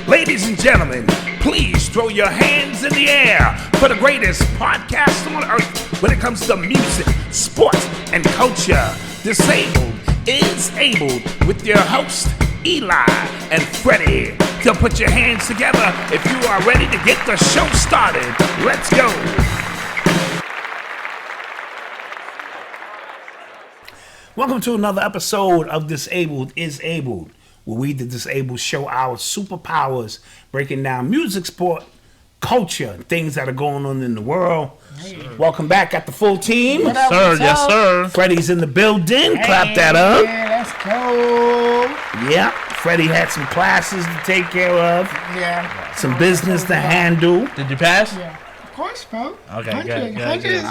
Ladies and gentlemen, please throw your hands in the air for the greatest podcast on earth when it comes to music, sports, and culture. Disabled is Abled with your host, Eli and Fredy. So put your hands together if you are ready to get the show started. Let's go. Welcome to another episode of Disabled is Abled, where we, the disabled, show our superpowers, breaking down music, sport, culture, things that are going on in the world. Hey. Welcome back at the full team. Yes, sir. Yes, sir. Freddie's in the building. Hey, clap that up. Yeah, let's go. Yeah. Freddie had some classes to take care of. Yeah. Some business to handle. Did you pass? Yeah. Of course, bro. Okay, 100 good. 100 is,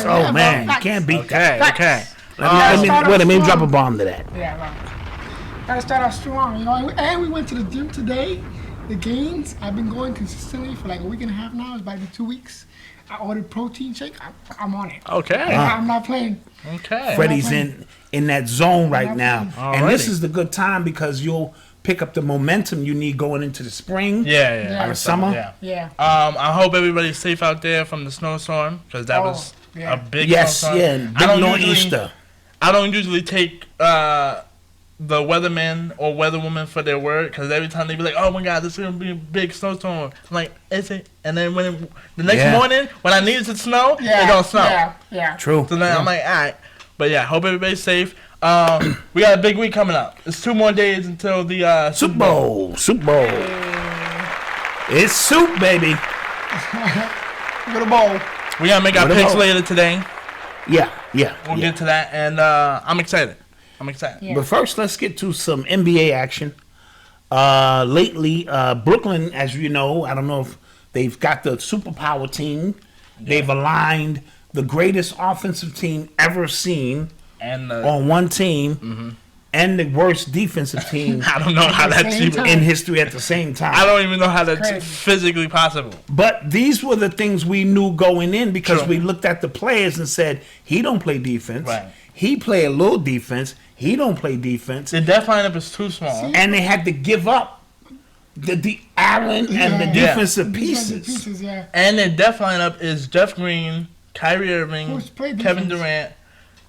oh man, you can't beat that. Okay. Let me drop a bomb to that. Yeah, right. Gotta start off strong, you know. And we went to the gym today. The gains, I've been going consistently for like a week and a half now. It's about to be 2 weeks. I ordered protein shake. I'm on it. Okay. I'm not playing. Okay. Freddie's in that zone right now. And Alrighty. this is the good time because you'll pick up the momentum you need going into the spring. Yeah. Or the summer. Yeah. I hope everybody's safe out there from the snowstorm because that was a big snowstorm. Big nor'easter. I don't usually take the weatherman or weatherwoman for their word because every time they be like, "Oh my God, this is gonna be a big snowstorm," I'm like, "Is it?" And then the next morning when I need it to snow, it don't snow. Yeah. True. So then I'm like, all right, but yeah, hope everybody's safe. We got a big week coming up. It's 2 more days until the Super Bowl. It's soup, baby. With a bowl. We gotta make our picks later today. Yeah. We'll get to that, and I'm excited. Yeah. But first, let's get to some NBA action. Lately, Brooklyn, as you know, I don't know if they've got the superpower team. Yeah. They've aligned the greatest offensive team ever seen and on one team, and the worst defensive team. I don't know how that's even in history at the same time. I don't even know how that's physically possible. But these were the things we knew going in because we looked at the players and said, he don't play defense. Right. He play a little defense. He don't play defense. The depth lineup is too small. And they had to give up the Allen and the defensive pieces. And their depth lineup is Jeff Green, Kyrie Irving, Kevin Durant.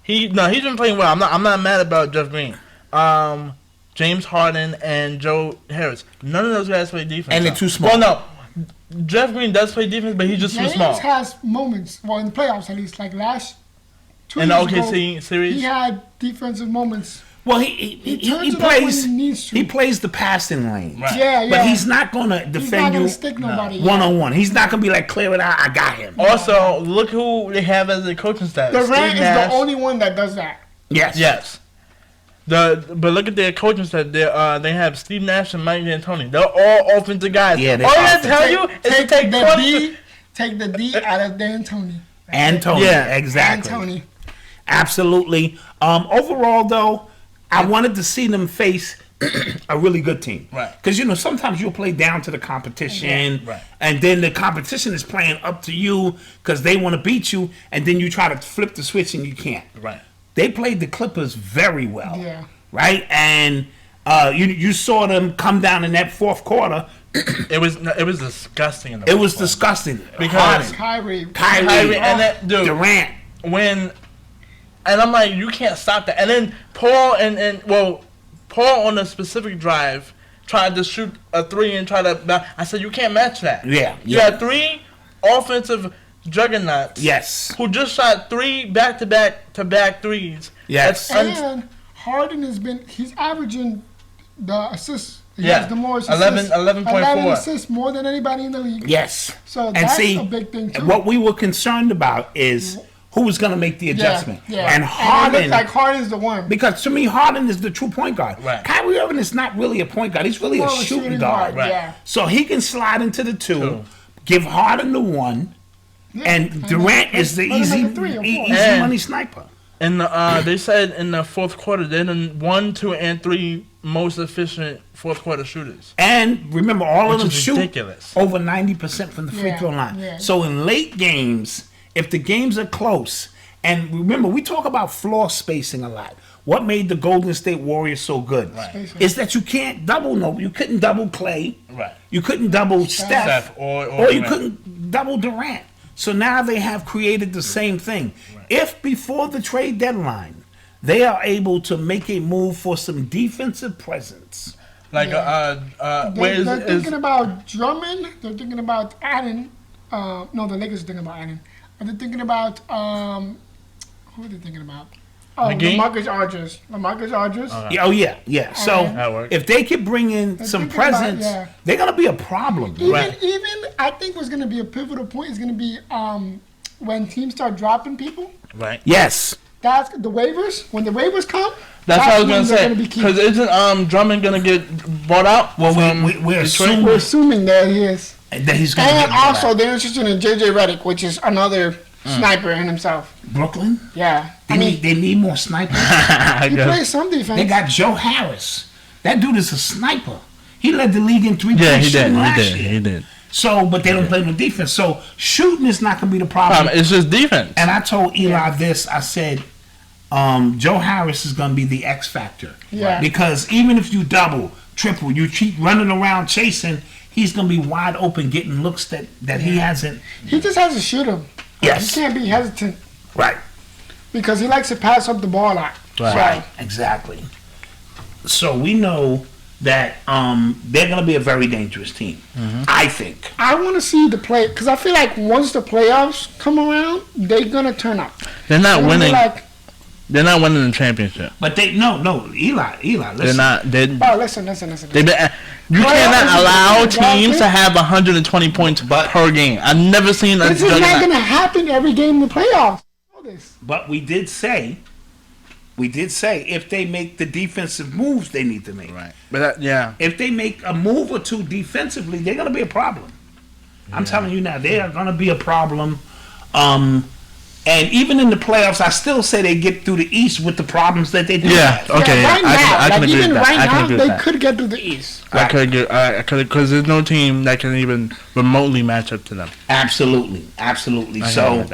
He's been playing well. I'm not mad about Jeff Green. James Harden and Joe Harris. None of those guys play defense. And they're too small. Well, no. Jeff Green does play defense, but he's just too small. James has moments, well, in the playoffs at least, like last 2 in years the OKC ago, series. he had defensive moments. Well, he plays the passing lane. Right. Yeah. But he's not going to defend you stick nobody one-on-one. He's not going to be like, clear it out, I got him. Also, look who they have as the coaching staff. Durant is the only one that does that. Yes. But look at their coaching staff. They have Steve Nash and Mike D'Antoni. They're all offensive guys. Yeah, all I tell you is to take the D out of D'Antoni. Antony, exactly. Antony. Absolutely. Overall, though, I wanted to see them face a really good team. Right. Because, sometimes you'll play down to the competition. Right. And then the competition is playing up to you because they want to beat you. And then you try to flip the switch and you can't. Right. They played the Clippers very well. Yeah. Right? And you saw them come down in that fourth quarter. It was disgusting. It was disgusting. Because Kyrie and that dude Durant. And I'm like, you can't stop that. And then Paul on a specific drive tried to shoot a 3 and I said, you can't match that. Yeah. You had 3 offensive juggernauts. Yes. Who just shot 3 back-to-back threes. Yes. And Harden he's averaging the assists. He Yeah. has the most 11.4 assists more than anybody in the league. Yes. So that's a big thing too. What we were concerned about is who was going to make the adjustment. Yeah. And Harden. And it looked like Harden's the one. Because to me, Harden is the true point guard. Right. Kyrie Irving is not really a point guard. He's really a shooting guard. Right. Yeah. So he can slide into the 2, give Harden the 1, and Durant is the easy money sniper. And they said in the fourth quarter, they're the 1, 2, and 3 most efficient fourth quarter shooters. And remember, all of them shoot ridiculous. over 90% from the free throw line. Yeah. So in late games, if the games are close, and remember, we talk about floor spacing a lot. what made the Golden State Warriors so good is that you couldn't double Clay. Right. You couldn't double Steph or you couldn't double Durant. So now they have created the same thing. Right. If before the trade deadline, they are able to make a move for some defensive presence. Like, they're thinking about Drummond. They're thinking about adding. No, the Lakers are thinking about adding. They're thinking about who are they thinking about? Oh, LaMarcus Aldridge. Okay. Oh yeah. So if they could bring in some presence, they're gonna be a problem. Even I think what's gonna be a pivotal point is gonna be when teams start dropping people. Right. Yes. That's the waivers. When the waivers come. That's what I was gonna say. Because isn't Drummond gonna get bought out? Well, we're assuming that he is. That he's gonna. And also, they're interested in JJ Redick, which is another sniper in himself. Brooklyn? Yeah. They need more snipers. He plays some defense. They got Joe Harris. That dude is a sniper. He led the league in 3-point shooting last year. He did. So, but they don't play no defense. So, shooting is not going to be the problem. It's just defense. And I told Eli this. I said, Joe Harris is going to be the X factor. Yeah. Because even if you double, triple, you keep running around chasing, he's going to be wide open getting looks that he hasn't. He just has to shoot him. Yes. He can't be hesitant. Right. Because he likes to pass up the ball a lot. Right. Exactly. So we know that they're going to be a very dangerous team. Mm-hmm. I think. I want to see the play because I feel like once the playoffs come around, they're going to turn up. They're not winning. They're not winning the championship. But Eli, listen. They're not. Listen. You cannot allow teams to have 120 points per game. I've never seen that. This is not going to happen every game in the playoffs. But we did say if they make the defensive moves they need to make. Right. But if they make a move or two defensively, they're going to be a problem. Yeah. I'm telling you now, they are going to be a problem. And even in the playoffs, I still say they get through the East with the problems that they do. Yeah, okay. Right I can agree with that. Right now, they could get through the East. I could because there's no team that can even remotely match up to them. Absolutely. So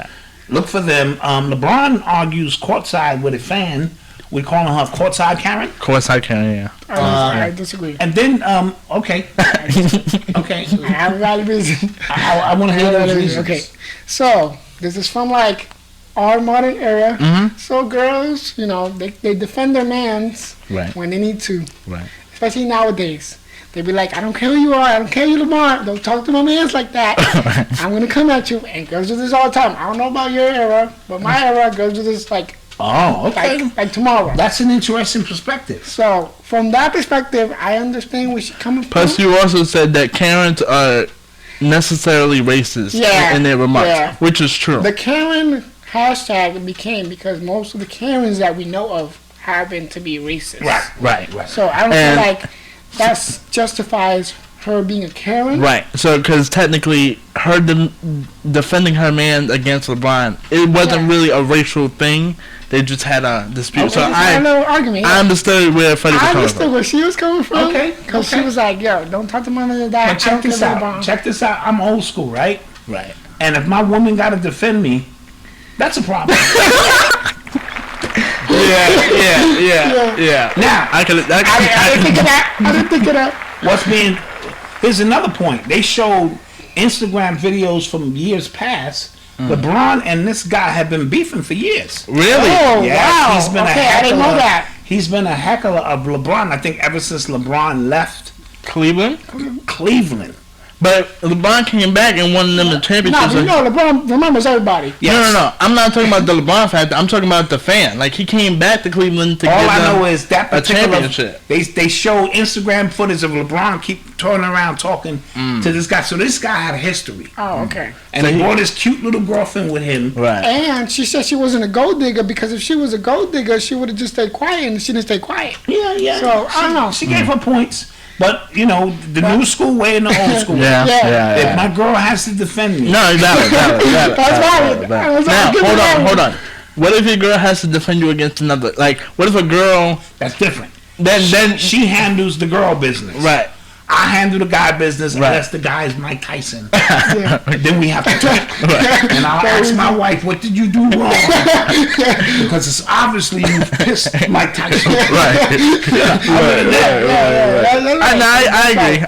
look for them. LeBron argues courtside with a fan. We calling her courtside Karen. Courtside Karen, yeah. I disagree. And then okay. Okay. I have a valid reason. I want to hear those reasons. Okay. So this is from our modern era. Mm-hmm. So girls, they defend their mans when they need to. Right. Especially nowadays. They be like, I don't care who you are, I don't care who Lamar, don't talk to my mans like that. I'm going to come at you. And girls do this all the time. I don't know about your era, but my era, girls do this like tomorrow. That's an interesting perspective. So, from that perspective, I understand where she's coming from. Plus, you also said that Karens are necessarily racist in their remarks, which is true. The Karen hashtag became because most of the Karens that we know of happen to be racist. Right. So I don't feel like that justifies her being a Karen. Right. So because technically her defending her man against LeBron, it wasn't really a racial thing. They just had a dispute. Okay, so I understood where Fredy was coming from. I understood where she was coming from. Okay. Because she was like, yo, don't talk to my man like that. But check this out. I'm old school, right? Right. And if my woman got to defend me, that's a problem. Yeah. Now, I didn't think of that. Here's another point. They showed Instagram videos from years past. LeBron and this guy have been beefing for years. Really? Oh, wow. He's been I didn't know that. He's been a heckler of LeBron, I think, ever since LeBron left Cleveland. But LeBron came back and won them the championship. LeBron remembers everybody. Yes. No. I'm not talking about the LeBron factor. I'm talking about the fan. Like, he came back to Cleveland to all I know is that particular championship. They show Instagram footage of LeBron keep turning around talking to this guy. So this guy had a history. Oh, okay. And he brought his cute little girlfriend with him. Right. And she said she wasn't a gold digger because if she was a gold digger, she would have just stayed quiet, and she didn't stay quiet. Yeah. So I don't know. She gave her points. But, the new school way and the old school way. Yeah. If my girl has to defend me. No, valid. That's valid. Now, hold on. What if your girl has to defend you against another? Like, what if a girl... That's different. Then she handles the girl business. Right. I handle the guy business, Right. unless the guy is Mike Tyson. Then we have to talk. Right. And I'll ask my wife, what did you do wrong? Because it's obviously you pissed Mike Tyson.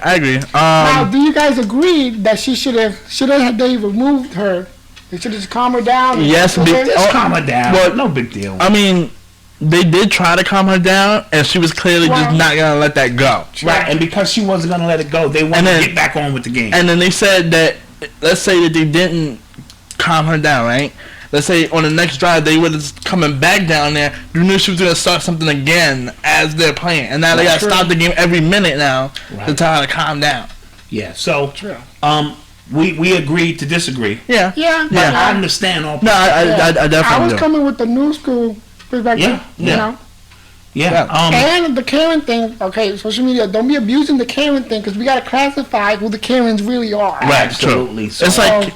I agree. Now, do you guys agree that shouldn't they removed her? They should have just calmed her down. Yes, just calm her down. Well, no big deal. I mean, they did try to calm her down, and she was clearly just not gonna let that go. Right, and because she wasn't gonna let it go, they wanted to get back on with the game. And then they said that, let's say that they didn't calm her down, right? Let's say on the next drive they would have coming back down there. You knew she was gonna start something again as they're playing, and now they gotta stop the game every minute now to tell her to calm down. Yeah. So, we agreed to disagree. Yeah. But I understand all. No, I definitely. I was coming with the new school perspective. You know. Yeah. And the Karen thing, okay, social media, don't be abusing the Karen thing because we got to classify who the Karens really are. Right, absolutely. So,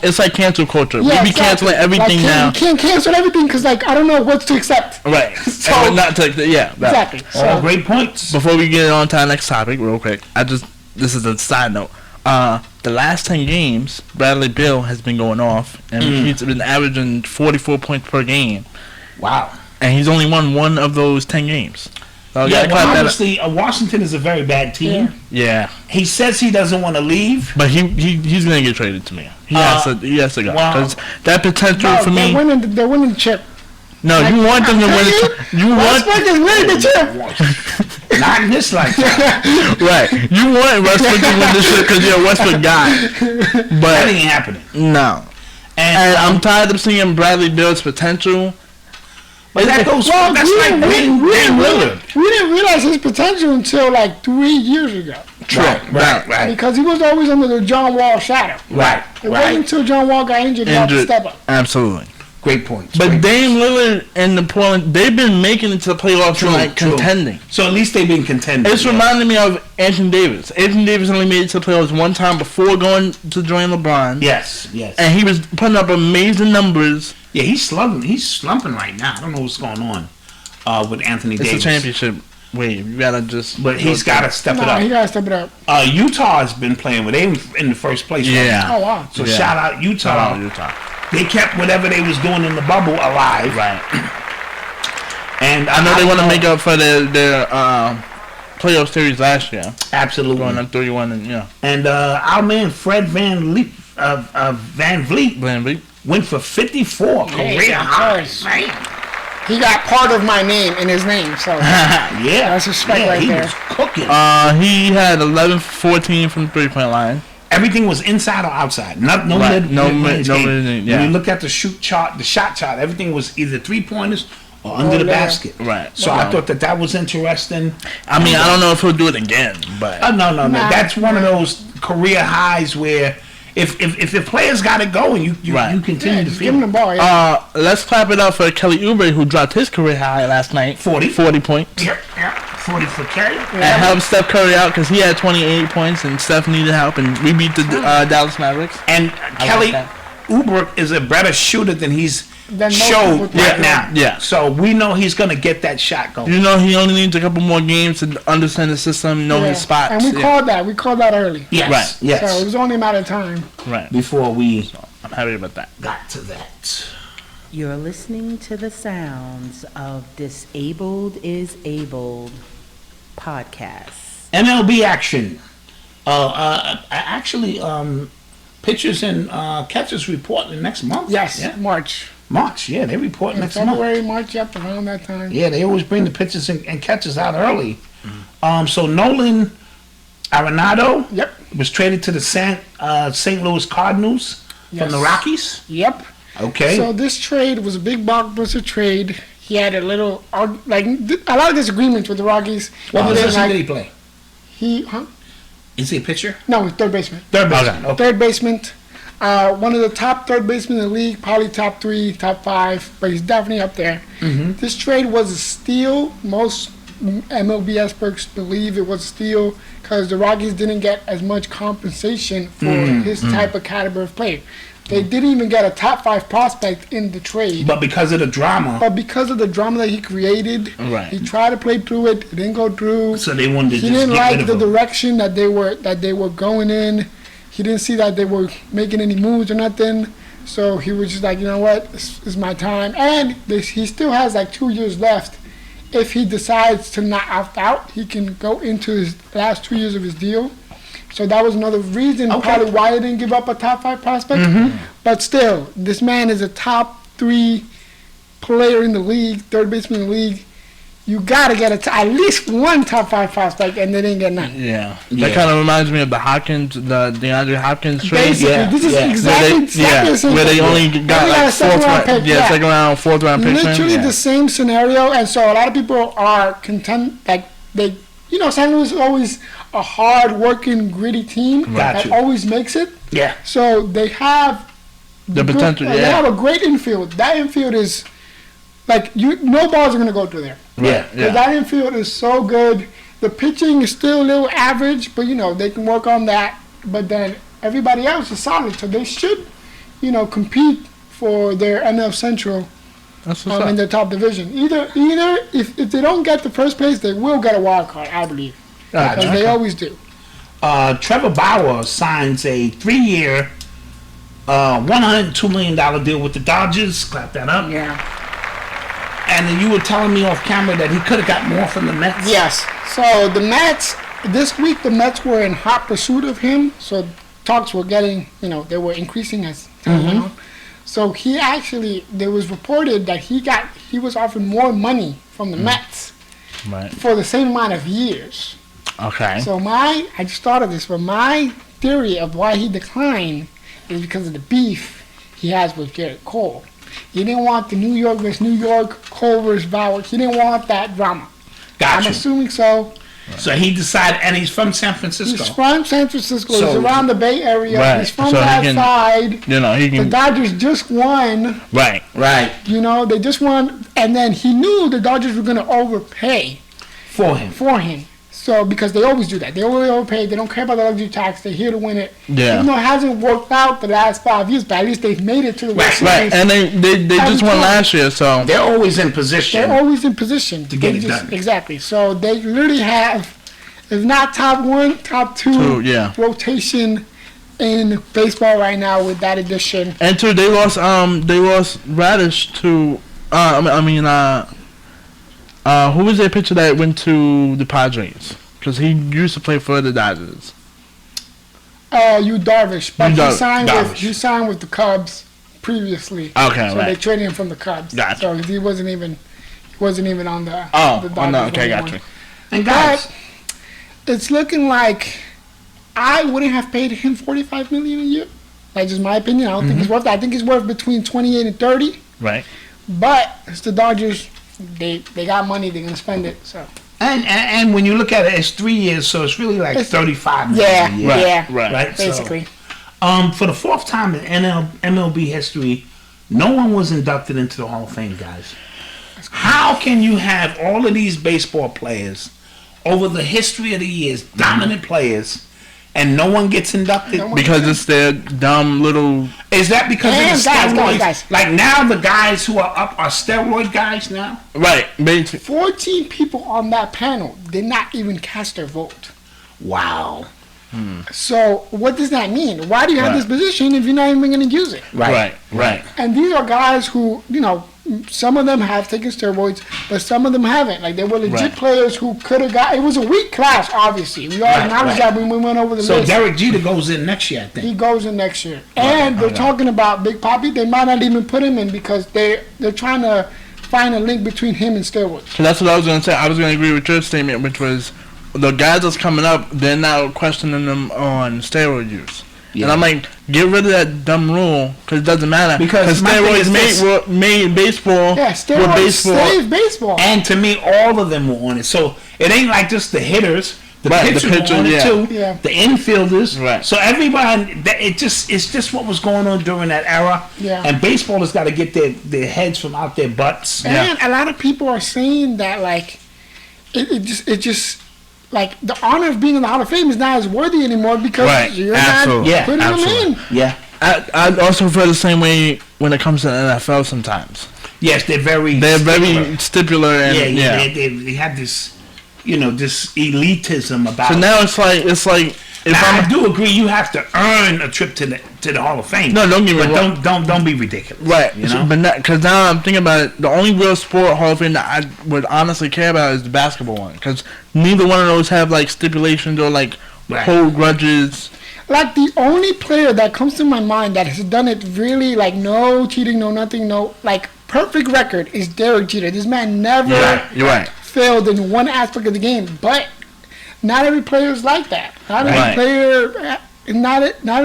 it's like cancel culture. Yeah, we be canceling everything now. You can't cancel everything because, like, I don't know what to accept. Right. So, not to, exactly. All great points. Before we get on to our next topic, real quick, this is a side note. The last 10 games, Bradley Beal has been going off, and he's been averaging 44 points per game. Wow. And he's only won one of those 10 games. So obviously, Washington is a very bad team. Yeah. He says he doesn't want to leave. But he's going to get traded to me. He has to go. Because that potential for me... They're winning the chip. No, you want them to win it. Westbrook is winning the chip. Not in this lifetime. Right. You want Westbrook to win this shit because you're a Westbrook guy. But that ain't happening. No. And I'm tired of seeing Bradley Beal's potential. But that's like Dame Lillard. We didn't realize his potential until like 3 years ago. Right. Because he was always under the John Wall shadow. Right. It wasn't until John Wall got injured he had to step up. Absolutely. Great points. But Dame Lillard and the Portland, they've been making it to the playoffs and contending. So at least they've been contending. It's reminding me of Anthony Davis. Anthony Davis only made it to the playoffs one time before going to join LeBron. Yes. And he was putting up amazing numbers. Yeah, he's slumping right now. I don't know what's going on with Anthony Davis. It's a championship wave. You gotta just. But he's got to step it up. He gotta step it up. Utah has been playing with him in the first place. Yeah. Oh wow. So shout out Utah. They kept whatever they was doing in the bubble alive. Right. And I know they want to make up for their playoff series last year. Absolutely. Going up 3-1 and And our man Fred VanVleet went for 54 career highs. Man. He got part of my name in his name, so that's respect right there. He was cooking. He had 11-14 from the 3-point line. Everything was inside or outside. No mid. When you look at the shot chart, everything was either 3-pointers or under the basket. Right. So I thought that was interesting. I mean, I don't know if he'll do it again, but no. That's one of those career highs where if the players got it going, you continue to feel give him the ball. Let's clap it up for Kelly Oubre, who dropped his career high last night. 40 points. Yep. 40 for Kelly. And helped Steph Curry out because he had 28 points and Steph needed help, and we beat the Dallas Mavericks. And Kelly Oubre is a better shooter than he's showed right now. Yeah. So we know he's going to get that shot going. You know, he only needs a couple more games to understand the system, know his spots. And we called that. We called that early. Yes. Right. Yes. So it was only a matter of time. Right. Before we I'm happy about that. got to that. You're listening to the sounds of Disabled is Abled podcast. MLB Action. Actually, pitchers and catchers report next month. Yes, Yeah? March. March, yeah, they report next February, month. March, yep, around that time. Yeah, they always bring the pitchers and catchers out early. So Nolan Arenado was traded to the St. Louis Cardinals from the Rockies. Yep. Okay. So this trade was a big blockbuster trade. He had a lot of disagreements with the Rockies. What position did he play? Huh? Is he a pitcher? No, third baseman. Third baseman. Okay. Third baseman. One of the top third basemen in the league, probably top 3, top 5, but he's definitely up there. Mm-hmm. This trade was a steal. Most MLB experts believe it was a steal because the Rockies didn't get as much compensation for his type of caliber of player. They didn't even get a top 5 prospect in the trade. But because of the drama. But because of the drama that he created, he tried to play through it. It didn't go through. So they wanted to He just didn't get like rid of the him. direction that they were going in. He didn't see that they were making any moves or nothing. So he was just like, you know what, this is my time. And he still has like 2 years left. If he decides to not opt out, he can go into his last 2 years of his deal. So that was another reason probably why they didn't give up a top 5 prospect. But still, this man is a top 3 player in the league, third baseman in the league. You gotta get at least one top 5 prospect, and they didn't get none. Yeah. That kind of reminds me of the DeAndre Hopkins trade. Basically, this is exactly the same where they only got like second round, fourth round pick. Literally the same scenario, and so a lot of people are content. Like St. Louis is always a hard-working, gritty team that always makes it. Yeah. So they have the potential. They have a great infield. That infield is like no balls are gonna go through there. Yeah. That infield is so good. The pitching is still a little average, but they can work on that. But then everybody else is solid, so they should, compete for their NL Central in their top division. Either if they don't get the first place, they will get a wild card, I believe, as they always do. Trevor Bauer signs a 3-year, $102 million deal with the Dodgers. Clap that up. Yeah. And then you were telling me off camera that he could have got more from the Mets. Yes. So the Mets, this week the Mets were in hot pursuit of him. So talks were getting, they were increasing as time went on. So he actually, there was reported that he was offered more money from the Mets for the same amount of years. Okay. So I just thought of this, but my theory of why he declined is because of the beef he has with Garrett Cole. He didn't want the New York versus New York, Cole versus Bauer. He didn't want that drama. Gotcha. I'm assuming so. So he decided, and he's from San Francisco. He's from San Francisco. So, he's around the Bay Area. Right. He's from that side. The Dodgers just won. Right. They just won, and then he knew the Dodgers were going to overpay for him. So, because they always do that. They always overpay. They don't care about the luxury tax. They're here to win it. Yeah. Even though it hasn't worked out the last 5 years, but at least they've made it to the World Series. Right. And they just won last year, so. They're always in position. To get it done. Exactly. So they literally have, if not top 1, top 2 rotation in baseball right now with that addition. And too, they lost Radish to, who was their pitcher that went to the Padres? Because he used to play for the Dodgers. Yu Darvish, but he signed with the Cubs previously. Okay, so they traded him from the Cubs. Gotcha. So he wasn't even on the Dodgers. No, okay, gotcha. And guys, but it's looking like I wouldn't have paid him $45 million a year. That's just my opinion. I don't think it's worth that. I think it's worth between 28 and 30. Right. But it's the Dodgers. They got money. They're gonna spend it. So. And when you look at it, it's 3 years, so it's really like $35 million a year. Right. Basically. So, for the 4th time in MLB history, no one was inducted into the Hall of Fame, guys. How can you have all of these baseball players over the history of the years, dominant players, and no one gets inducted? Because it's their dumb little... Is that because of the steroids? Guys. Like now the guys who are up are steroid guys now? Right. 14 people on that panel did not even cast their vote. Wow. So what does that mean? Why do you have this position if you're not even going to use it? Right. And these are guys who, some of them have taken steroids, but some of them haven't. Like, they were legit players who could have got... It was a weak class, obviously. We all acknowledge that when we went over the list. So Derek Jeter goes in next year, I think. He goes in next year. And they're talking about Big Papi. They might not even put him in because they're trying to find a link between him and steroids. So that's what I was going to say. I was going to agree with your statement, which was the guys that's coming up, they're now questioning them on steroid use. Yeah. And I'm like, get rid of that dumb rule because it doesn't matter. Because steroids made baseball. Yeah, steroids saved baseball. And to me, all of them were on it. So it ain't like just the hitters. The pitchers were on it too. Yeah. The infielders. Right. So everybody, it's just what was going on during that era. Yeah. And baseball has got to get their heads from out their butts. And a lot of people are saying that, like, it just like the honor of being in the Hall of Fame is not as worthy anymore because you're not putting them in. Yeah. I also feel the same way when it comes to the NFL sometimes. Yes, they're very stipular and they have this, this elitism about. So now it's like. I do agree. You have to earn a trip to the Hall of Fame. No, don't get me wrong. Don't be ridiculous. Right. But because now I'm thinking about it, the only real sport Hall of Fame that I would honestly care about is the basketball one, because neither one of those have like stipulations or like hold grudges. Like the only player that comes to my mind that has done it really like no cheating, no nothing, no like perfect record is Derek Jeter. This man never failed in one aspect of the game, but. Not every player is like that. Not every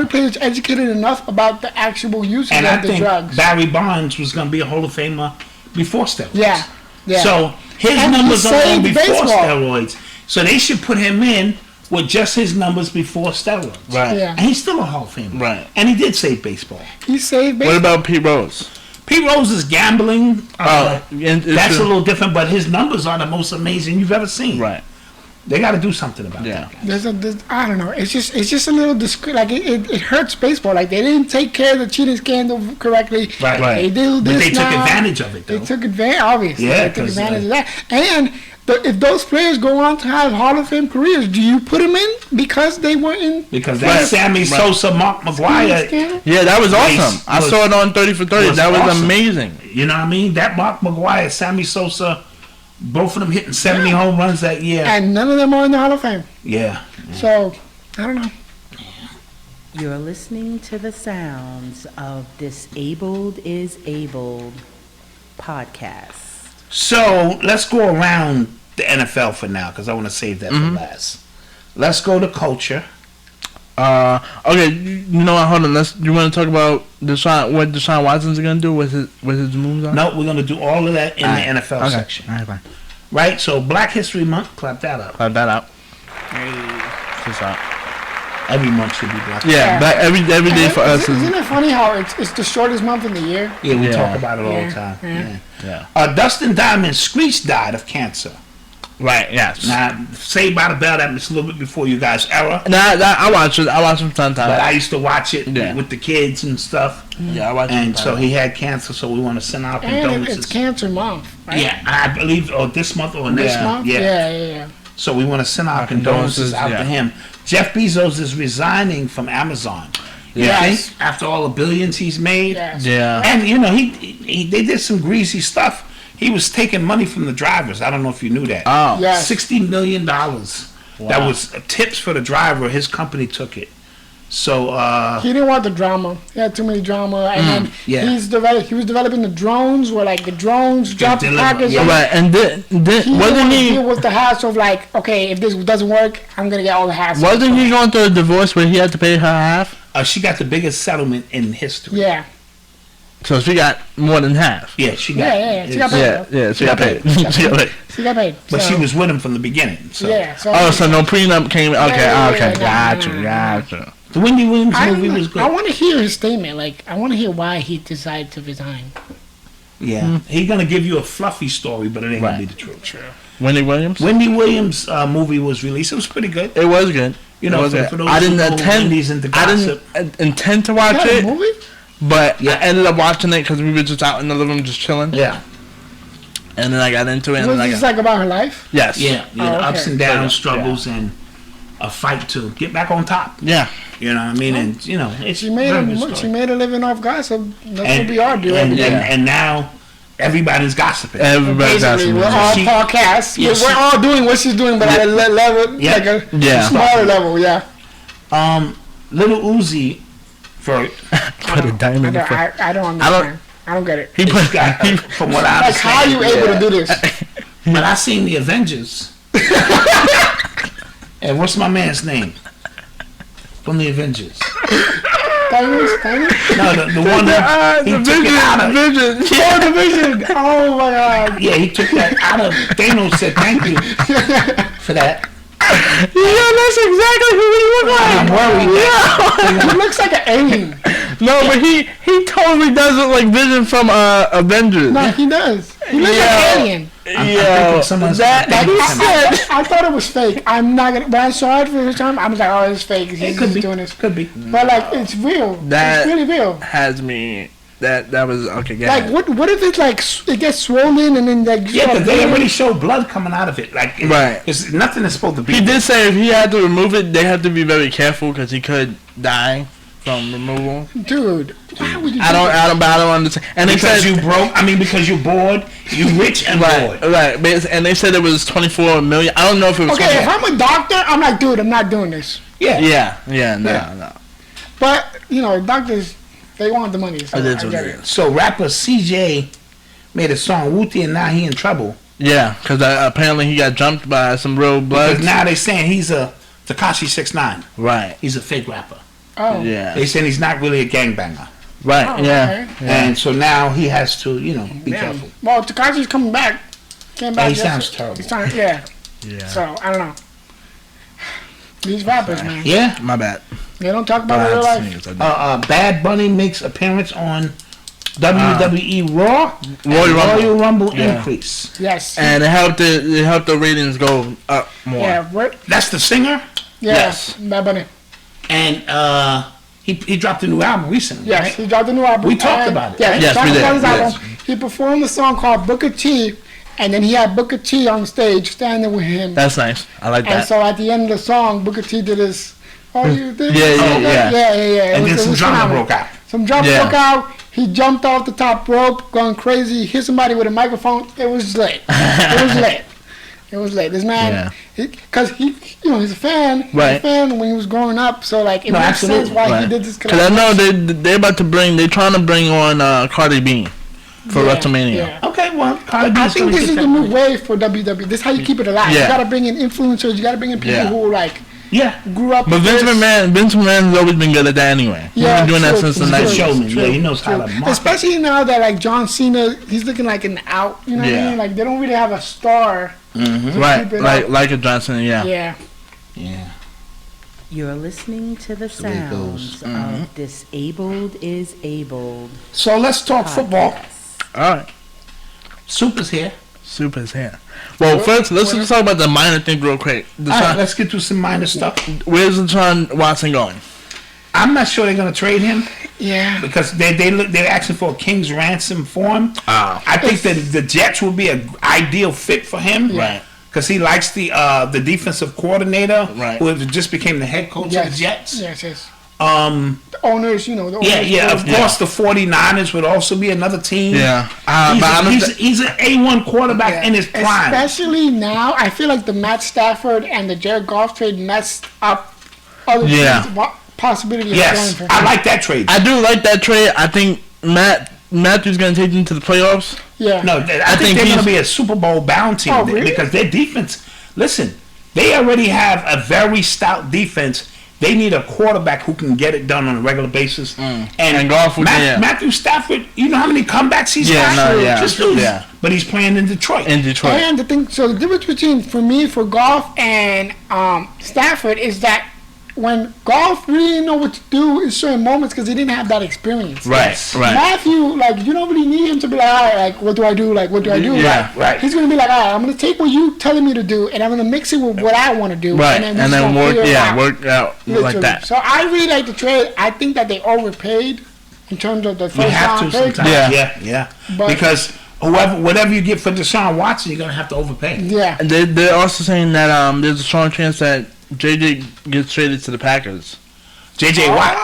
player is educated enough about the actual usage of the drugs. And I think Barry Bonds was going to be a Hall of Famer before steroids. Yeah. So his numbers are on before steroids. So they should put him in with just his numbers before steroids. Right. Yeah. And he's still a Hall of Famer. Right. And he did save baseball. He saved baseball. What about Pete Rose? Pete Rose is gambling. That's a little different, but his numbers are the most amazing you've ever seen. Right. They got to do something about that. There's I don't know. It's just a little discreet. Like it hurts baseball. Like they didn't take care of the cheating scandal correctly. Right. They do this. But they took advantage of it. Though. They took advantage. Obviously, they took advantage of that. And if those players go on to have Hall of Fame careers, do you put them in because they were in? Because that Sammy Sosa, Mark McGwire. Yeah, that was awesome. I saw it on 30 for 30. That was awesome. Amazing. You know what I mean? That Mark McGwire, Sammy Sosa. Both of them hitting 70 home runs that year. And none of them are in the Hall of Fame. Yeah. So, I don't know. You're listening to the sounds of Disabled is Abled podcast. So, let's go around the NFL for now, because I want to save that for last. Let's go to culture. Okay, you know what? Hold on. You want to talk about what Deshaun Watson's going to do with his moves on? No, we're going to do all of that in the NFL section. All right, fine. Right. So Black History Month, clap that up. Clap that out. Every month should be Black. Yeah, every day for us. Isn't it funny how it's the shortest month in the year? Yeah, we talk about it all the time. Yeah. Dustin Diamond Screech died of cancer. Right. Yes. Now, Saved by the Bell, that was a little bit before you guys' era. I watch it. I watch it sometimes. But I used to watch it with the kids and stuff. Yeah, I watch it. And so he had cancer, so we want to send our condolences. And it's Cancer Month, right? Yeah, I believe, this month or next month. Yeah. So we want to send our condolences out to him. Jeff Bezos is resigning from Amazon. Yes. After all the billions he's made. Yes. Yeah. And, they did some greasy stuff. He was taking money from the drivers. I don't know if you knew that. Oh. Yes. $60 million. Wow. That was tips for the driver. His company took it. So he didn't want the drama. He had too many drama, and then he was developing the drones, where like the drones drop the package. Yeah. Right, and then wasn't he deal with the hassle of like, okay, if this doesn't work, I'm gonna get all the hassle. Wasn't he going through a divorce where he had to pay her half? She got the biggest settlement in history. Yeah. So she got more than half. Yeah, she got. She got paid. Yeah, she got paid. She got paid. But she was with him from the beginning. So. Yeah. So no prenup came. Okay. Gotcha. The Wendy Williams movie was good. I want to hear his statement. Like, I want to hear why he decided to resign. Yeah, he's gonna give you a fluffy story, but it ain't gonna be the truth. Sure. Wendy Williams movie was released. It was pretty good. It was good. For those I didn't intend to watch it. Movie? But I ended up watching it because we were just out in the living room just chilling. Yeah. And then I got into it. Was this like about her life? Yes. Yeah. Ups and downs, struggles, and a fight to get back on top. Yeah. You know what I mean? And, it's she made a living off gossip. That's what we are doing. And now everybody's gossiping. Everybody's gossiping. We're all podcasts. We're all doing what she's doing, but at a level, like a smaller level, Lil Ozzie put a diamond. I don't understand. I don't get it. From what I understand. Like, how are you able to do this? But I seen the Avengers. And what's my man's name? From the Avengers. Thanos? No, the one that he took it out of. The Vision. Oh my God. Yeah, he took that out of. Thanos said thank you for that. Yeah, that's exactly who he looks like. I'm worried. He looks like an alien. No, but he totally does look like Vision from Avengers. No, he does. He looks like an alien. thinking someone's I thought it was fake. I'm not gonna. When I saw it for the first time, I was like, "Oh, it's fake. He's doing this." Could be. But like, it's real. It's really real. Has me. That was okay. Like, what if it's like it gets swollen and then like? Yeah, because they already show blood coming out of it. Like, right. It's nothing is supposed to be. He did say if he had to remove it, they have to be very careful because he could die from removal. Dude, why would you? I don't understand. And because you broke. I mean, because you're bored. You rich and bored. Right. And they said it was 24 million. I don't know if it was. Okay, if I'm a doctor, I'm like, dude, I'm not doing this. Yeah. No. But you know, doctors. They want the money. So, so rapper CJ made a song Whooty, and now he in trouble. Yeah, because apparently he got jumped by some real blood. Because now they saying he's a Tekashi 6ix9ine. Right. He's a fake rapper. Oh. Yeah. They saying he's not really a gangbanger. Right. Oh, yeah. Okay. And so now he has to, be careful. Well, Tekashi's coming back. Came back. He sounds terrible. Yeah. Yeah. So I don't know. These rappers, man. Yeah. My bad. They don't talk about real life. Bad Bunny makes appearance on WWE Raw. Royal Rumble increase. Yes. And it helped the ratings go up more. Yeah. That's the singer. Yeah, yes. Bad Bunny. And he dropped a new album recently. Yes, right? he dropped a new album. We talked about it. Yeah, right? Yes, we did. About his album. Yes. He performed a song called Booker T, and then he had Booker T on stage standing with him. That's nice. I like that. And so at the end of the song, Booker T did his. Oh, you did? Yeah. And then some drama broke out. Some drama broke out. He jumped off the top rope, going crazy. Hit somebody with a microphone. It was lit. It was lit. This man, because he's a fan. Right. He's a fan when he was growing up. So like, it makes sense why he did this. Because I know they're trying to bring on Cardi B for WrestleMania. Yeah. Okay, well, Cardi B. I think this is the new wave for WWE. This is how you keep it alive. Yeah. You gotta bring in influencers. You gotta bring in people who like. Yeah, grew up. But Vince McMahon's always been good at that anyway. He's been doing that since the 90s. Showman. Yeah, he knows how to market. Especially now that like John Cena, he's looking like an out. You know what I mean? Like they don't really have a star. Mm-hmm. Right, like a Johnson. Yeah. You're listening to the sounds of Disabled is Abled. So let's talk football. All right. Super's here. Well, first, let's just talk about the minor thing real quick. All right, let's get to some minor stuff. Where's Deshaun Watson going? I'm not sure they're going to trade him. Yeah. Because they're asking for a king's ransom for him. I think that the Jets would be an ideal fit for him. Right. Because he likes the defensive coordinator, right, who just became the head coach of the Jets. Yes. The owners, the owners. Yeah. Of course, the 49ers would also be another team. Yeah. He's an A1 quarterback in his prime. Especially now, I feel like the Matt Stafford and the Jared Goff trade messed up other teams' possibility of going for him. I like that trade. I do like that trade. I think Matthew's going to take them to the playoffs. Yeah. No, I think they're going to be a Super Bowl bound team because their defense. Listen, they already have a very stout defense. They need a quarterback who can get it done on a regular basis. And Goff, Matthew Stafford, you know how many comebacks he's got? But he's playing in Detroit. And the thing, so the difference between for Goff and Stafford is that when Goff really didn't know what to do in certain moments because he didn't have that experience. Right. Matthew, you don't really need him to be like, all right, what do I do? Yeah, right. He's going to be like, all right, I'm going to take what you're telling me to do, and I'm going to mix it with what I want to do. Right. And then work out like that. So I really like the trade. I think that they overpaid in terms of the first round pick. Yeah. Because whatever you get for Deshaun Watson, you're going to have to overpay. Yeah. And they're also saying that there's a strong chance that JJ gets traded to the Packers. JJ Watt,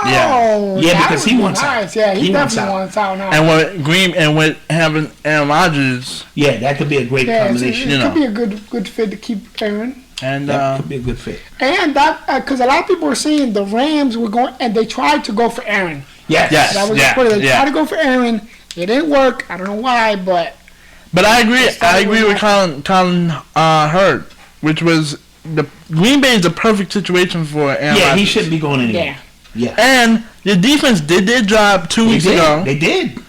because he wants out. Yeah, he definitely wants out now. And with having Aaron Rodgers, that could be a great combination. It could be a good fit to keep Aaron. And that could be a good fit. And that because a lot of people were saying the Rams were going and they tried to go for Aaron. Yes. That was they tried to go for Aaron. It didn't work. I don't know why, but I agree. I agree with Colin Hurd, which was. The Green Bay is the perfect situation for Aaron Rodgers. He shouldn't be going anywhere. Yeah. And the defense did their job 2 weeks ago. They did.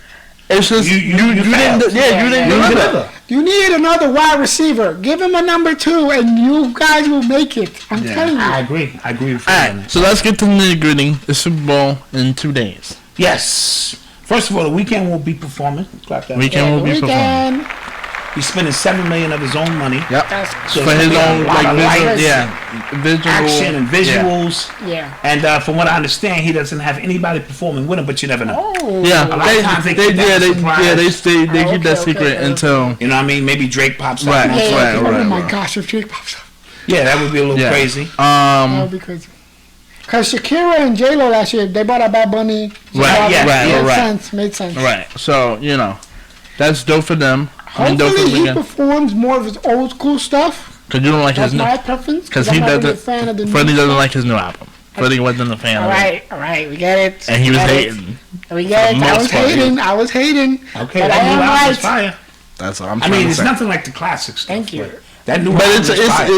It's just you didn't deliver. You need another wide receiver. Give him a number 2, and you guys will make it. I'm telling you. I agree with you. All right, so let's get to the nitty-gritty. The Super Bowl in 2 days. Yes. First of all, the Weeknd will be performing. Clap that. Weeknd will be performing. He's spending $7 million of his own money. Yep. So for his own visual action and visuals. Yeah. And from what I understand, he doesn't have anybody performing with him, but you never know. Oh. Yeah. A lot of times they keep that secret until you know what I mean. Maybe Drake pops up. Right. Oh my gosh! If Drake pops up. Yeah, that would be a little crazy. That would be crazy. Because Shakira and J-Lo last year, they bought out Bad Bunny. Made sense. Right. So, that's dope for them. Hopefully he performs more of his old school stuff. Because you don't like his new... That's my preference. Because he doesn't... Freddie doesn't like his new album. Freddie wasn't a fan of it. All right, we get it. And he was hating. We get it. I was hating. Okay, but that new album is right. fire. That's what I'm trying to say. It's nothing like the classic stuff. Thank you. That new album is fire.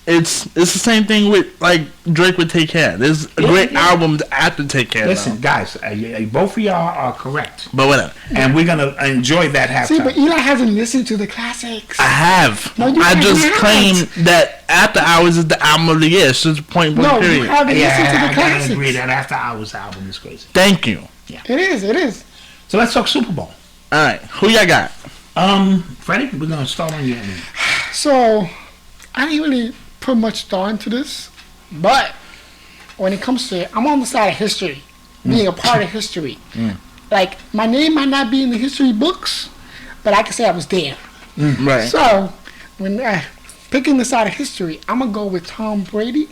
It's the same thing with like Drake with Take Care. There's great albums after Take Care. Listen, guys, both of y'all are correct. But whatever. And we're gonna enjoy that halftime. See, but Eli hasn't listened to the classics. I have. No, I just claim that After Hours is the album of the year. It's just point blank period. You haven't listened to the I classics. gotta agree that After Hours album is crazy. Thank you. Yeah. It is. So let's talk Super Bowl. All right, who y'all got? Freddie, we're gonna start on your end. So, I didn't really put much thought into this, but when it comes to it, I'm on the side of history, being a part of history. Like, my name might not be in the history books, but I can say I was there. Right. So, when picking the side of history, I'm going to go with Tom Brady,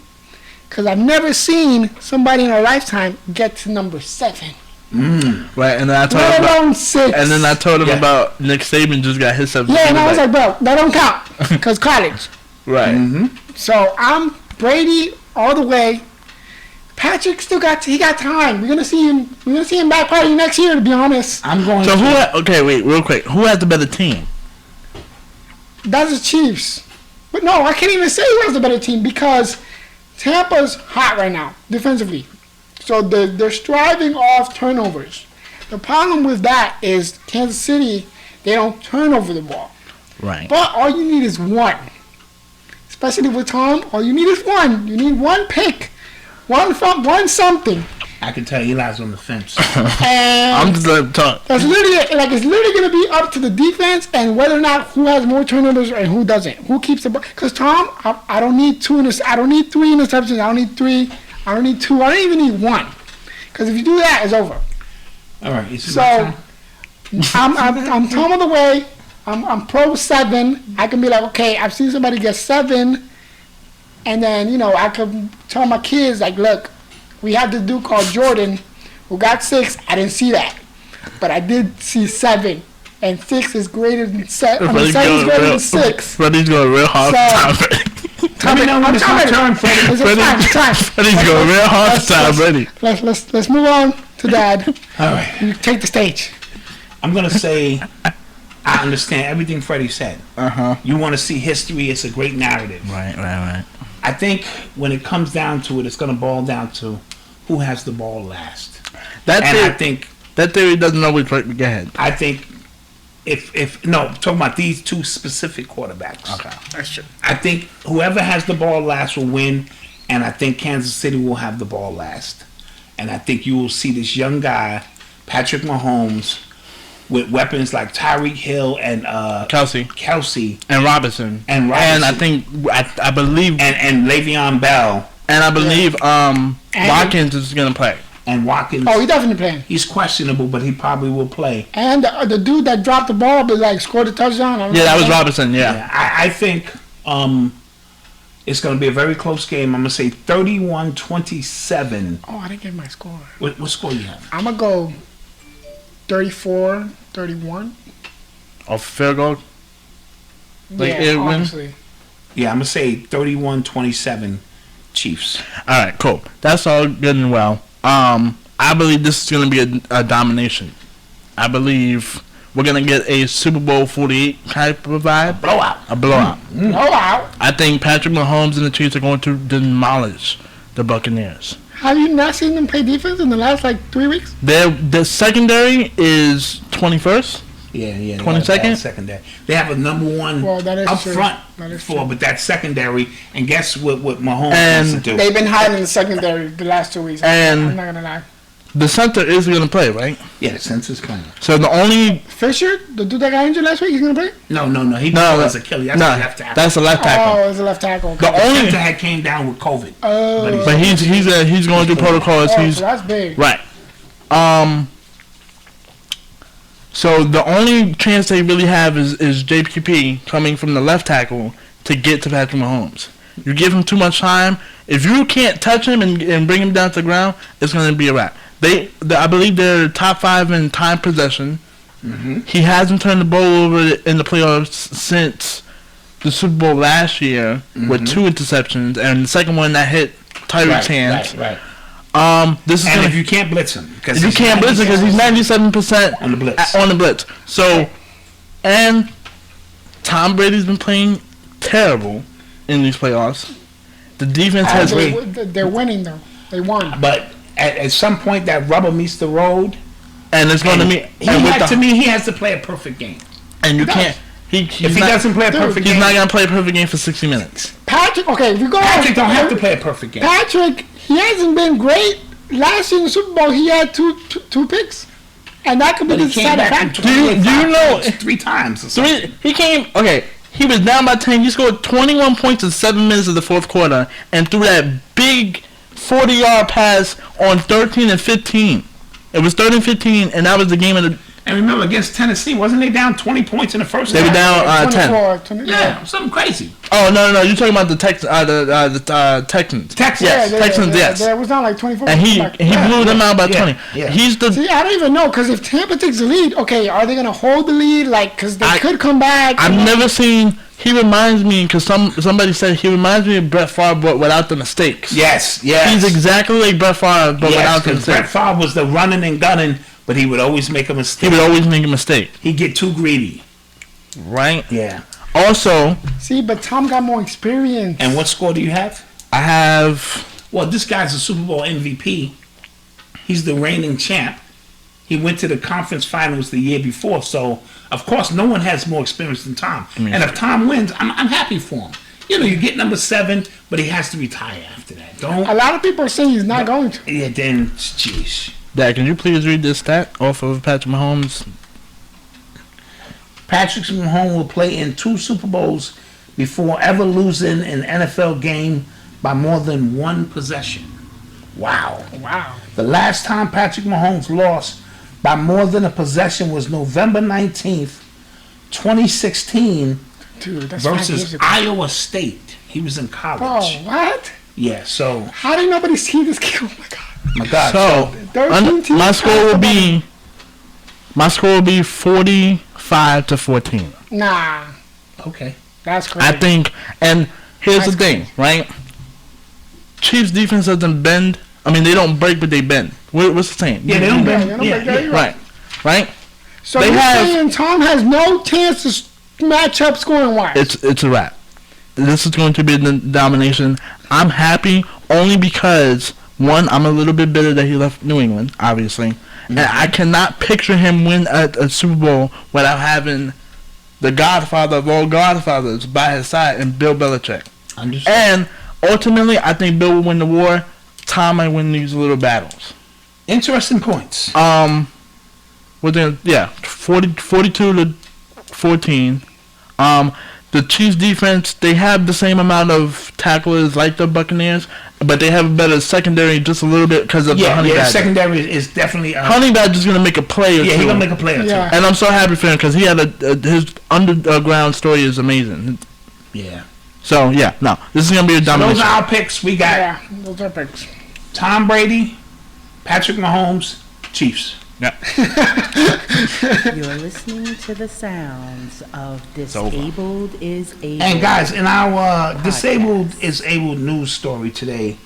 because I've never seen somebody in a lifetime get to number 7. Right, and then I told Let him alone 6. And then I told him about Nick Saban just got his 7. Yeah, and I was like, bro, that don't count, because college. Right. So I'm Brady all the way. Patrick still got time. We're gonna see him. We're gonna see him back probably next year. To be honest. I'm going. So wait, real quick. Who has the better team? That's the Chiefs. But no, I can't even say who has the better team because Tampa's hot right now defensively. So they're striving off turnovers. The problem with that is Kansas City, they don't turn over the ball. Right. But all you need is one. Especially with Tom, all you need is one. You need one pick. One something. I can tell Eli's on the fence. And I'm just letting talk. it's literally going to be up to the defense and whether or not who has more turnovers and who doesn't. Who keeps the ball. Because Tom, I don't need 3 interceptions. I don't need 3. I don't need 2. I don't even need 1. Because if you do that, it's over. All right. So I'm Tom of the way. I'm pro 7. I can be like, okay, I've seen somebody get 7, and then I can tell my kids like, look, we have this dude called Jordan who got 6. I didn't see that, but I did see 7, and 6 is greater than 7. 7 is greater than 6. Freddie's going real hard. Let me know when it's my turn, Freddie. Freddie's going real hard for time, Freddie. Let's move on to Dad. All right. You take the stage. I'm gonna say. I understand everything Freddie said. You want to see history, it's a great narrative. Right. I think when it comes down to it, it's going to boil down to who has the ball last. I think that theory doesn't always work. Go ahead. I think talking about these 2 specific quarterbacks. Okay. That's true. I think whoever has the ball last will win, and I think Kansas City will have the ball last. And I think you will see this young guy, Patrick Mahomes, with weapons like Tyreek Hill and Kelsey and Robinson. And I think I believe and Le'Veon Bell. And I believe Watkins is gonna play. And Watkins. Oh, he's definitely playing. He's questionable, but he probably will play. And the dude that dropped the ball but scored a touchdown. That was Robinson. Yeah. I think it's going to be a very close game. I'm going to say 31-27. Oh, I didn't get my score. What score you have? I'm going to go 34-31. Off field goal? Honestly. Yeah, I'm going to say 31-27 Chiefs. All right, cool. That's all good and well. I believe this is going to be a domination. I believe we're going to get a Super Bowl 48 type of vibe. A blowout. Blowout. I think Patrick Mahomes and the Chiefs are going to demolish the Buccaneers. Have you not seen them play defense in the last 3 weeks? The secondary is 21st. Yeah. 22nd? Secondary. They have a number 1 up front but that's secondary. And guess what Mahomes wants to do? They've been hiding in the secondary the last 2 weeks. And I'm not going to lie. the center is going to play, right? Yeah, the center's playing. So the only Fisher, the dude that got injured last week, he's going to play? No. He was Achilles. That's the left tackle. That's the left tackle. Oh, it's a left tackle. Okay. The only center had came down with COVID. Oh, but he's going through protocols. so that's big. Right. So the only chance they really have is JPP coming from the left tackle to get to Patrick Mahomes. You give him too much time. If you can't touch him and bring him down to the ground, it's going to be a wrap. I believe they're top 5 in time possession. Mm-hmm. He hasn't turned the ball over in the playoffs since the Super Bowl last year with 2 interceptions, and the second one that hit Tyreek's hands. Right. If you can't blitz him, because he's 97% on the blitz. On the blitz. So, and Tom Brady's been playing terrible in these playoffs. The defense they're winning though. They won. But at some point, that rubber meets the road, and it's going to meet. He has to play a perfect game. And you can't. If he doesn't play a perfect game, he's not going to play a perfect game for 60 minutes. Patrick, okay, if you go. Patrick don't have to play a perfect game. Patrick, he hasn't been great. Last year in the Super Bowl, he had two picks, and that could be the deciding factor. Do you know 3 times? Or something. He came. Okay, he was down by 10. He scored 21 points in 7 minutes of the fourth quarter, and threw that big 40-yard pass on 13 and 15. It was 13 and 15, and that was the game of the. And remember, against Tennessee, wasn't they down 20 points in the first half? They were down 10. Yeah, something crazy. Oh, no. You're talking about the Texans. Texans. Texans, yes. It was down like 24. And he blew them out by 20. Yeah. See, I don't even know, because if Tampa takes the lead, okay, are they going to hold the lead? Like, because they could come back. I've never seen... He reminds me, because somebody said he reminds me of Brett Favre, but without the mistakes. Yes. He's exactly like Brett Favre, but without the mistakes. Brett Favre was the running and gunning, but he would always make a mistake. He'd get too greedy. Right? Yeah. Also... See, but Tom got more experience. And what score do you have? I have... Well, this guy's a Super Bowl MVP. He's the reigning champ. He went to the conference finals the year before, so of course no one has more experience than Tom. And if Tom wins, I'm happy for him. You know, you get number 7, but he has to retire after that. A lot of people are saying he's not going to. Yeah, then, jeez. Dad, can you please read this stat off of Patrick Mahomes? Patrick Mahomes will play in 2 Super Bowls before ever losing an NFL game by more than 1 possession. Wow. The last time Patrick Mahomes lost by more than a possession was November 19th, 2016 versus Iowa State. He was in college. Oh, what? Yeah, so... How did nobody see this game? Oh, my God. So, my score will be 45-14. Nah. Okay. That's crazy. I think, and here's the thing, right? Chiefs defense doesn't bend. I mean, they don't break, but they bend. What's the saying? Yeah, they don't bend. Right. So you're saying Tom has no chance to match up scoring wise? It's a wrap. This is going to be the domination. I'm happy only because, one, I'm a little bit bitter that he left New England, obviously. Mm-hmm. And I cannot picture him win a Super Bowl without having the godfather of all godfathers by his side and Bill Belichick. Understood. And ultimately, I think Bill will win the war. Tom might win these little battles. Interesting points. 42-14. The Chiefs defense, they have the same amount of tacklers like the Buccaneers, but they have a better secondary just a little bit because of the Honey Badger. Yeah, secondary is definitely... Honey Badger's going to make a play or two. Yeah, he's going to make a play or two. And I'm so happy for him because he had his underground story is amazing. Yeah. So, this is going to be a domination. Those are our picks. We got... Yeah, those are picks. Tom Brady, Patrick Mahomes, Chiefs. You're listening to the sounds of Disabled is Able. And guys, in our Disabled is Able news story today,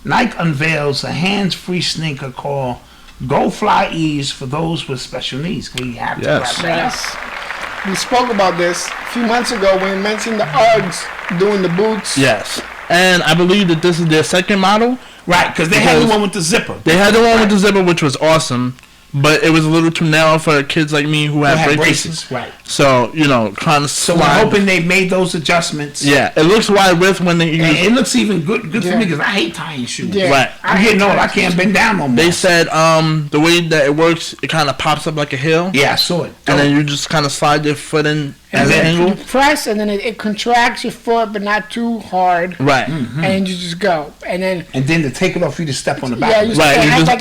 Nike unveils a hands-free sneaker called Go FlyEase for those with special needs. We have to wrap that up. We spoke about this a few months ago when we mentioned the Uggs doing the boots. Yes. And I believe that this is their second model. Right, because they had the one with the zipper. They had the one with the zipper, which was awesome. but it was a little too narrow for kids like me who have braces. Right. So, kind of So we're hoping they made those adjustments. Yeah, it looks wide width when they use it. It looks even good for me because I hate tying shoes. Yeah. Right. I'm getting old. I can't bend down no more. They said the way that it works, it kind of pops up like a hill. Yeah, I saw it. And then you just kind of slide your foot in at an You angle. press, and then it contracts your foot, but not too hard. Right. And you just go. And then to take it off, you just step on the back. yeah, you Right, it you has just-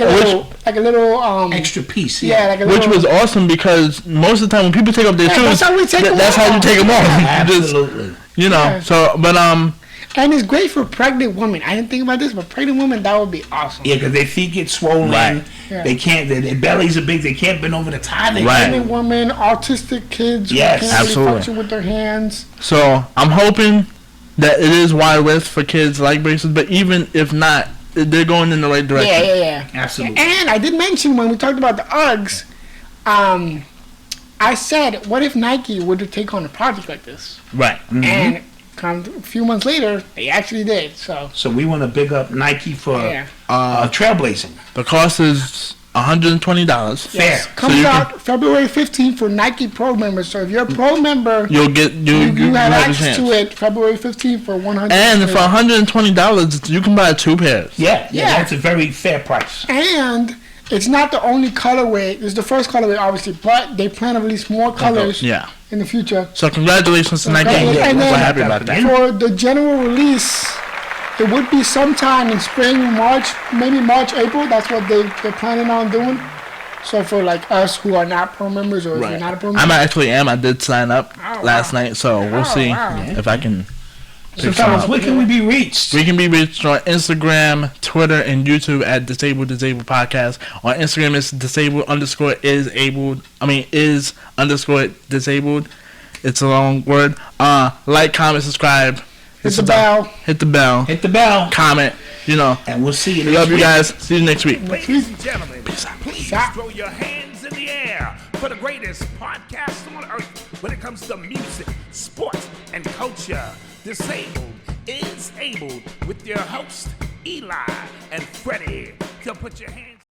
like a little Extra piece. yeah, like a Which little, was awesome because most of the time when people take off their shoes, that's how we take them that's how you off. take them off. Absolutely. Just, so, but and it's great for pregnant women. I didn't think about this, but pregnant women, that would be awesome. Yeah, because their feet get swollen. Right. Yeah. They can't. Their bellies are big. They can't bend over the tie. They Right. Pregnant women, autistic kids, Yes, who can't absolutely. really function with their hands. So I'm hoping that it is wide width for kids like braces, but even if not, they're going in the right direction. Yeah. Absolutely. And I did mention when we talked about the Uggs, I said, what if Nike were to take on a project like this? Right. And a few months later, they actually did. So we want to big up Nike for Yeah. trailblazing. The cost is $120. Fair. comes out February 15th for Nike Pro members. So if you're a Pro member, You'll get you have a access chance. to it February 15th for $100. And for $120, you can buy 2 pairs. Yeah, Yeah. that's a very fair price. And it's not the only colorway. It's the first colorway, obviously, but they plan to release more colors Yeah. in the future. So congratulations to Nike. And We're then happy about that. for the general release, it would be sometime in spring, March, maybe March, April. That's what they're planning on doing. So for like us who are not Pro members, or if you're not a Pro member, I did sign up last night, so we'll see if I can. So fellas, where can we be reached? We can be reached on Instagram, Twitter, and YouTube at Disabled Podcast. On Instagram, it's is_disabled. It's a long word. Like, comment, subscribe. hit the bell. Hit the bell. Hit the bell. Comment. And we'll see you We next love you week. guys. See you next week. Ladies and gentlemen, please out. throw your hands in the air for the greatest podcast on earth when it comes to music, sports, and culture. Disabled is Able with your host, Eli and Fredy. So put your hands